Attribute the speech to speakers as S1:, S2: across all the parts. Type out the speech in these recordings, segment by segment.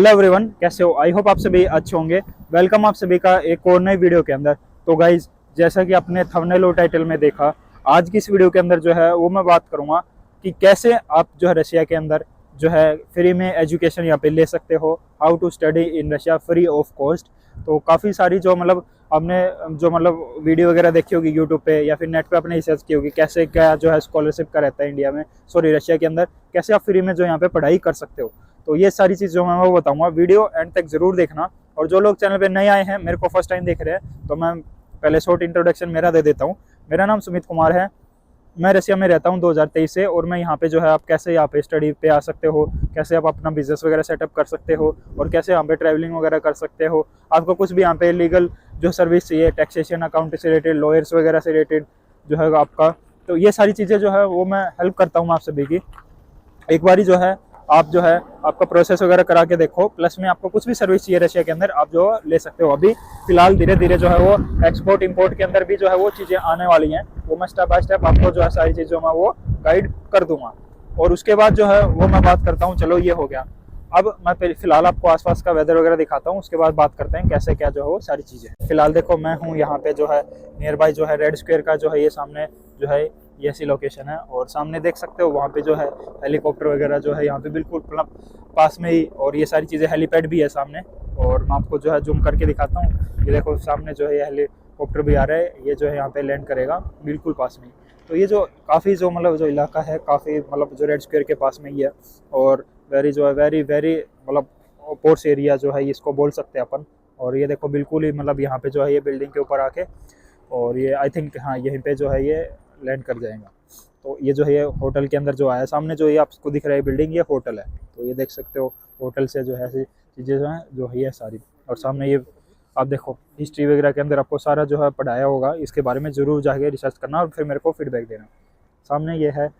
S1: Hello everyone, कैसे हो? I hope आप सभी अच्छे होंगे। वेलकम आप सभी का एक और नई वीडियो के अंदर। तो गाइज, जैसा कि आपने थंबनेल और टाइटल में देखा, आज की इस वीडियो के अंदर जो है वो मैं बात करूंगा कि कैसे आप जो है रशिया के अंदर जो है फ्री में एजुकेशन यहाँ पे ले सकते हो। How to study in Russia free of cost. तो काफ़ी सारी जो आपने जो वीडियो वगैरह देखी होगी यूट्यूब पे या फिर नेट पे आपने रिसर्च की होगी कैसे क्या जो है स्कॉलरशिप का रहता है इंडिया में, सॉरी रशिया के अंदर, कैसे आप फ्री में जो यहाँ पे पढ़ाई कर सकते हो। तो ये सारी चीज़ जो मैं वो बताऊंगा, वीडियो एंड तक जरूर देखना। और जो लोग चैनल पे नए आए हैं, मेरे को फर्स्ट टाइम देख रहे हैं, तो मैं पहले शॉर्ट इंट्रोडक्शन मेरा दे देता हूँ। मेरा नाम सुमित कुमार है। मैं रशिया में रहता हूँ 2023 से, और मैं यहाँ पे जो है आप कैसे यहाँ पे स्टडी पे आ सकते हो, कैसे आप अपना बिजनेस वगैरह सेटअप कर सकते हो, और कैसे यहाँ पे ट्रैवलिंग वगैरह कर सकते हो। आपको कुछ भी यहाँ पे लीगल जो सर्विस चाहिए, टैक्सेशन अकाउंट से रिलेटेड, लॉयर्स वगैरह से रिलेटेड जो है आपका, तो ये सारी चीज़ें जो है वो मैं हेल्प करता हूँ आप सभी की। एक बारी जो है आप जो है आपका प्रोसेस वगैरह करा के देखो, प्लस में आपको कुछ भी सर्विस चाहिए रशिया के अंदर आप जो ले सकते हो। अभी फिलहाल धीरे धीरे जो है वो एक्सपोर्ट इंपोर्ट के अंदर भी जो है वो चीज़ें आने वाली हैं, वो मैं स्टेप बाय स्टेप आपको जो है सारी चीज़ों में वो गाइड कर दूंगा। और उसके बाद जो है वो मैं बात करता हूँ। चलो ये हो गया। अब मैं फिलहाल आपको आसपास का वेदर वगैरह दिखाता हूँ, उसके बाद बात करते हैं कैसे क्या जो है वो सारी चीज़ें। फिलहाल देखो, मैं हूँ यहाँ पे जो है नियर बाय जो है रेड स्क्वायर का जो है ये सामने जो है ये ऐसी लोकेशन है, और सामने देख सकते हो वहाँ पे जो है हेलीकॉप्टर वगैरह जो है यहाँ पे बिल्कुल पास में ही, और ये सारी चीज़ें हेलीपैड भी है सामने। और मैं आपको जो है जूम करके दिखाता हूँ। ये देखो सामने जो है ये हेलीकॉप्टर भी आ रहा है, ये जो है यहाँ पे लैंड करेगा बिल्कुल पास में। तो ये जो काफ़ी जो जो इलाका है, काफ़ी जो रेड स्क्वायर के पास में ही है, और वेरी जो है वेरी वेरी पोर्स एरिया जो है इसको बोल सकते हैं अपन। और ये देखो बिल्कुल ही यहाँ पे जो है ये बिल्डिंग के ऊपर आके, और ये आई थिंक हाँ यहीं पे जो है ये लैंड कर जाएगा। तो ये जो है ये होटल के अंदर जो आया, सामने जो ये आपको दिख रहा है बिल्डिंग, ये होटल है। तो ये देख सकते हो होटल से जो है ऐसी चीज़ें जो है ये सारी। और सामने ये आप देखो हिस्ट्री वगैरह के अंदर आपको सारा जो है पढ़ाया होगा, इसके बारे में ज़रूर जाके रिसर्च करना और फिर मेरे को फीडबैक देना। सामने ये है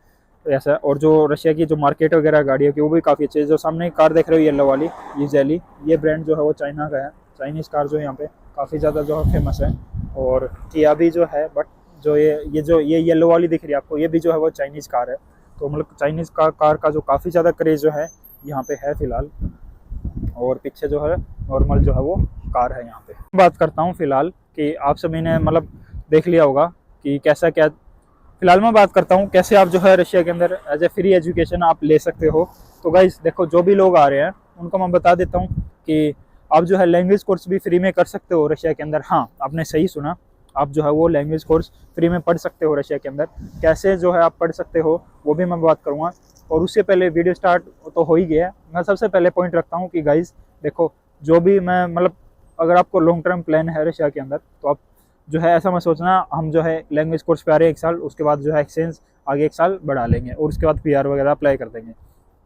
S1: ऐसा। और जो रशिया की जो मार्केट वगैरह गाड़ियों की वो भी काफ़ी अच्छी है। जो सामने कार देख रहे हो येलो वाली, ये जेली, ये ब्रांड जो है वो चाइना का है। चाइनीज़ कार जो है यहाँ पे काफ़ी ज़्यादा जो है फेमस है। और किया भी जो है, बट जो ये येलो वाली दिख रही है आपको, ये भी जो है वो चाइनीज़ कार है। तो चाइनीज़ कार का जो काफ़ी ज़्यादा क्रेज़ जो है यहाँ पे है फ़िलहाल। और पीछे जो है नॉर्मल जो है वो कार है यहाँ पे। बात करता हूँ फ़िलहाल कि आप सभी ने देख लिया होगा कि कैसा क्या। फिलहाल मैं बात करता हूँ कैसे आप जो है रशिया के अंदर एज ए फ्री एजुकेशन आप ले सकते हो। तो गाइस देखो, जो भी लोग आ रहे हैं उनको मैं बता देता हूँ कि आप जो है लैंग्वेज कोर्स भी फ्री में कर सकते हो रशिया के अंदर। हाँ, आपने सही सुना, आप जो है वो लैंग्वेज कोर्स फ्री में पढ़ सकते हो रशिया के अंदर। कैसे जो है आप पढ़ सकते हो वो भी मैं बात करूँगा। और उससे पहले वीडियो स्टार्ट तो हो ही गया, मैं सबसे पहले पॉइंट रखता हूँ कि गाइस देखो, जो भी मैं अगर आपको लॉन्ग टर्म प्लान है रशिया के अंदर, तो आप जो है ऐसा मत सोचना हम जो है लैंग्वेज कोर्स पे आ रहे हैं 1 साल, उसके बाद जो है एक्सचेंज आगे 1 साल बढ़ा लेंगे और उसके बाद PR वगैरह अप्लाई कर देंगे।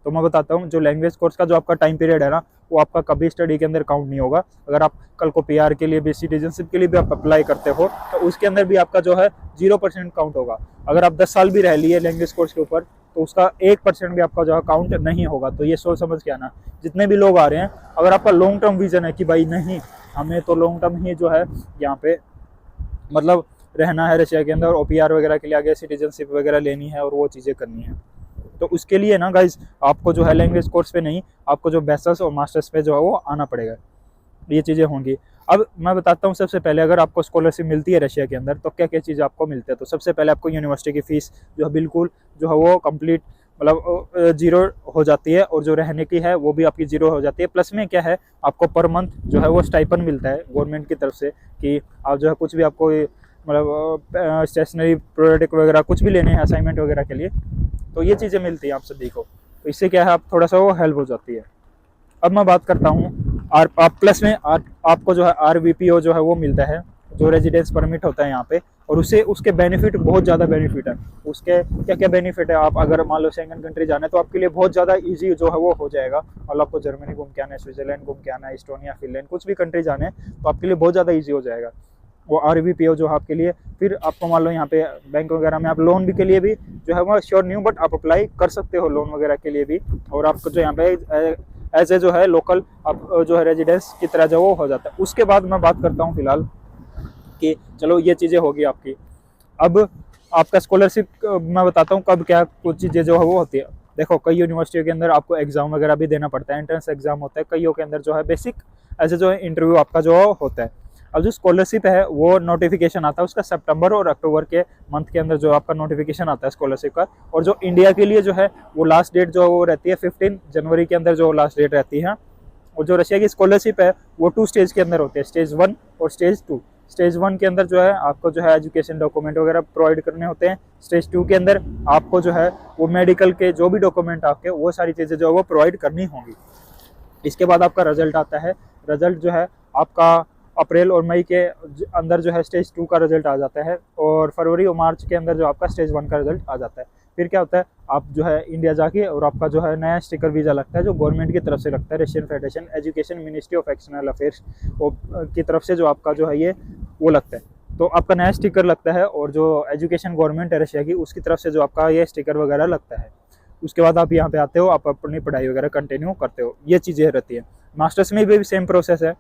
S1: तो मैं बताता हूँ, जो लैंग्वेज कोर्स का जो आपका टाइम पीरियड है ना, वो आपका कभी स्टडी के अंदर काउंट नहीं होगा। अगर आप कल को PR के लिए भी, सिटीजनशिप के लिए भी आप अप्लाई करते हो, तो उसके अंदर भी आपका जो है 0% काउंट होगा। अगर आप 10 साल भी रह लिए लैंग्वेज कोर्स के ऊपर, तो उसका 1% भी आपका जो है काउंट नहीं होगा। तो ये सोच समझ के आना। जितने भी लोग आ रहे हैं, अगर आपका लॉन्ग टर्म विजन है कि भाई नहीं, हमें तो लॉन्ग टर्म ही जो है यहाँ पे रहना है रशिया के अंदर, और PR वगैरह के लिए आगे सिटीजनशिप वगैरह लेनी है और वो चीज़ें करनी है, तो उसके लिए ना गाइज आपको जो है लैंग्वेज कोर्स पे नहीं, आपको जो बैचलर्स और मास्टर्स पे जो है वो आना पड़ेगा। ये चीज़ें होंगी। अब मैं बताता हूँ, सबसे पहले अगर आपको स्कॉलरशिप मिलती है रशिया के अंदर, तो क्या क्या चीज़ आपको मिलती है। तो सबसे पहले आपको यूनिवर्सिटी की फ़ीस जो है बिल्कुल जो है वो कंप्लीट 0 हो जाती है, और जो रहने की है वो भी आपकी 0 हो जाती है। प्लस में क्या है, आपको पर मंथ जो है वो स्टाइपन मिलता है गवर्नमेंट की तरफ से, कि आप जो है कुछ भी आपको स्टेशनरी प्रोडक्ट वगैरह कुछ भी लेने हैं असाइनमेंट वगैरह के लिए, तो ये चीज़ें मिलती हैं आप सभी को। तो इससे क्या है, आप थोड़ा सा वो हेल्प हो जाती है। अब मैं बात करता हूँ आप प्लस में आपको जो है RVPO जो है वो मिलता है, जो रेजिडेंस परमिट होता है यहाँ पे, और उससे उसके बेनिफिट बहुत ज़्यादा बेनिफिट है। उसके क्या क्या बेनिफिट है, आप अगर मान लो शेंगन कंट्री जाना है, तो आपके लिए बहुत ज़्यादा ईजी जो है वो हो जाएगा। और आपको जर्मनी घूम के आना है, स्विट्जरलैंड घूम के आना है, इस्टोनिया, फिनलैंड, कुछ भी कंट्री जाने हैं, तो आपके लिए बहुत ज़्यादा ईजी हो जाएगा वो RVPO जो है आपके लिए। फिर आपको मान लो यहाँ पे बैंक वगैरह में आप लोन भी के लिए भी जो है वो श्योर नहीं हूँ, बट आप अप्लाई कर सकते हो लोन वगैरह के लिए भी। और आपको जो यहाँ पे एज ए जो है लोकल आप जो है रेजिडेंस की तरह जो वो हो जाता है। उसके बाद मैं बात करता हूँ फिलहाल कि चलो ये चीज़ें होगी आपकी। अब आपका स्कॉलरशिप मैं बताता हूँ कब क्या कुछ चीज़ें जो है वो होती है। देखो कई यूनिवर्सिटियों के अंदर आपको एग्जाम वगैरह भी देना पड़ता है, एंट्रेंस एग्जाम होता है, कईयों के अंदर जो है बेसिक ऐसे जो है इंटरव्यू आपका जो होता है। अब जो स्कॉलरशिप है वो नोटिफिकेशन आता है उसका सितंबर और अक्टूबर के मंथ के अंदर जो आपका नोटिफिकेशन आता है स्कॉलरशिप का। और जो इंडिया के लिए जो है वो लास्ट डेट जो वो रहती है 15 जनवरी के अंदर जो लास्ट डेट रहती है। और जो रशिया की स्कॉलरशिप है वो 2 स्टेज के अंदर होती है, स्टेज 1 और स्टेज 2। स्टेज 1 के अंदर जो है आपको जो है एजुकेशन डॉक्यूमेंट वगैरह प्रोवाइड करने होते हैं। स्टेज 2 के अंदर आपको जो है वो मेडिकल के जो भी डॉक्यूमेंट आपके वो सारी चीज़ें जो है वो प्रोवाइड करनी होंगी। इसके बाद आपका रिजल्ट आता है। रिजल्ट जो है आपका अप्रैल और मई के अंदर जो है स्टेज 2 का रिजल्ट आ जाता है, और फरवरी और मार्च के अंदर जो आपका स्टेज 1 का रिजल्ट आ जाता है। फिर क्या होता है, आप जो है इंडिया जाके और आपका जो है नया स्टिकर वीज़ा लगता है जो गवर्नमेंट की तरफ से लगता है, Russian federation education ministry of external affairs की तरफ से जो आपका जो है ये वो लगता है। तो आपका नया स्टिकर लगता है, और जो एजुकेशन गवर्नमेंट है रशिया की उसकी तरफ से जो आपका ये स्टिकर वगैरह लगता है। उसके बाद आप यहाँ पे आते हो, आप अपनी पढ़ाई वगैरह कंटिन्यू करते हो, ये चीज़ें रहती है। मास्टर्स में भी सेम प्रोसेस है,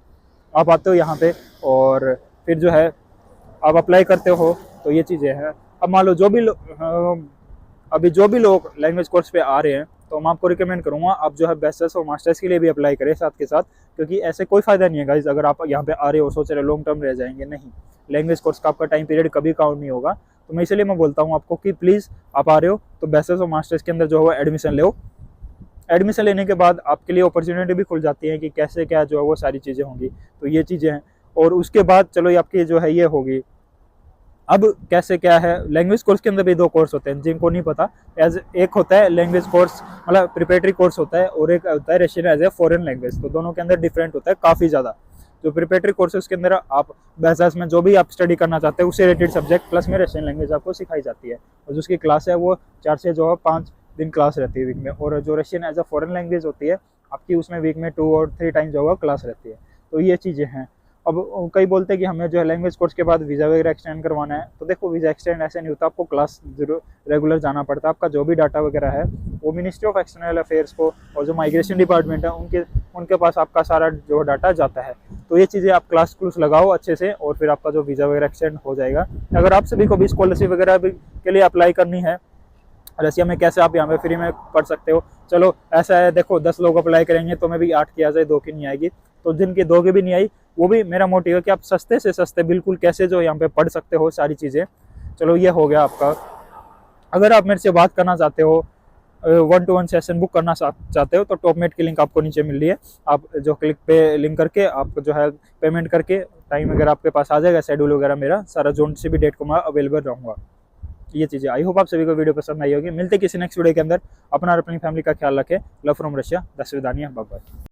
S1: आप आते हो यहाँ पे और फिर जो है आप अप्लाई करते हो, तो ये चीज़ें हैं। अब मान लो अभी जो भी लोग लैंग्वेज कोर्स पे आ रहे हैं, तो मैं आपको रिकमेंड करूँगा आप जो है बैचलर्स और मास्टर्स के लिए भी अप्लाई करें साथ के साथ, क्योंकि ऐसे कोई फ़ायदा नहीं है गाइज अगर आप यहाँ पे आ रहे हो सोच रहे हो लॉन्ग टर्म रह जाएंगे, नहीं। लैंग्वेज कोर्स का आपका टाइम पीरियड कभी काउंट नहीं होगा। तो मैं इसलिए मैं बोलता हूँ आपको कि प्लीज़ आप आ रहे हो तो बैचलर्स और मास्टर्स के अंदर जो है एडमिशन लो। एडमिशन लेने के बाद आपके लिए अपॉर्चुनिटी भी खुल जाती है कि कैसे क्या जो है वो सारी चीज़ें होंगी, तो ये चीज़ें हैं। और उसके बाद चलो ये आपकी जो है ये होगी। अब कैसे क्या है, लैंग्वेज कोर्स के अंदर भी 2 कोर्स होते हैं जिनको नहीं पता। एक होता है लैंग्वेज कोर्स मतलब प्रिपरेटरी कोर्स होता है, और एक होता है Russian as a foreign language. तो दोनों के अंदर डिफरेंट होता है काफ़ी ज़्यादा। जो प्रिपरेटरी कोर्सेज के अंदर आप बैचलर्स में जो भी आप स्टडी करना चाहते हैं उससे रिलेटेड सब्जेक्ट प्लस में रशियन लैंग्वेज आपको सिखाई जाती है, और जो उसकी क्लास है वो 4 से जो है 5 दिन क्लास रहती है वीक में। और जो Russian as a foreign language होती है आपकी उसमें वीक में 2 और 3 टाइम जो है क्लास रहती है। तो ये चीज़ें हैं। अब कई बोलते हैं कि हमें जो है लैंग्वेज कोर्स के बाद वीज़ा वगैरह एक्सटेंड करवाना है, तो देखो वीज़ा एक्सटेंड ऐसे नहीं होता, आपको क्लास जरूर रेगुलर जाना पड़ता है। आपका जो भी डाटा वगैरह है वो मिनिस्ट्री ऑफ एक्सटर्नल अफेयर्स को और जो माइग्रेशन डिपार्टमेंट है उनके पास आपका सारा जो डाटा जाता है। तो ये चीज़ें आप क्लास लगाओ अच्छे से, और फिर आपका जो वीज़ा वगैरह एक्सटेंड हो जाएगा। अगर आप सभी को भी स्कॉलरशिप वगैरह के लिए अप्लाई करनी है रशिया में, कैसे आप यहाँ पे फ्री में पढ़ सकते हो। चलो ऐसा है, देखो 10 लोग अप्लाई करेंगे तो मैं भी 8 की आ जाए, 2 की नहीं आएगी। तो जिनकी 2 की भी नहीं आई वो भी मेरा मोटिव है कि आप सस्ते से सस्ते बिल्कुल कैसे जो यहाँ पे पढ़ सकते हो सारी चीज़ें। चलो ये हो गया आपका। अगर आप मेरे से बात करना चाहते हो, 1-to-1 सेशन बुक करना चाहते हो, तो टॉपमेट की लिंक आपको नीचे मिल रही है। आप जो क्लिक पे लिंक करके आप जो है पेमेंट करके टाइम वगैरह आपके पास आ जाएगा, शेड्यूल वगैरह मेरा सारा जोन से भी डेट को मैं अवेलेबल रहूँगा। ये चीज़ें आई होप आप सभी को वीडियो पसंद आई होगी। मिलते किसी नेक्स्ट वीडियो के अंदर। अपना और अपनी फैमिली का ख्याल रखें। लव फ्रॉम रशिया, दस विदानिया, बाय बाय।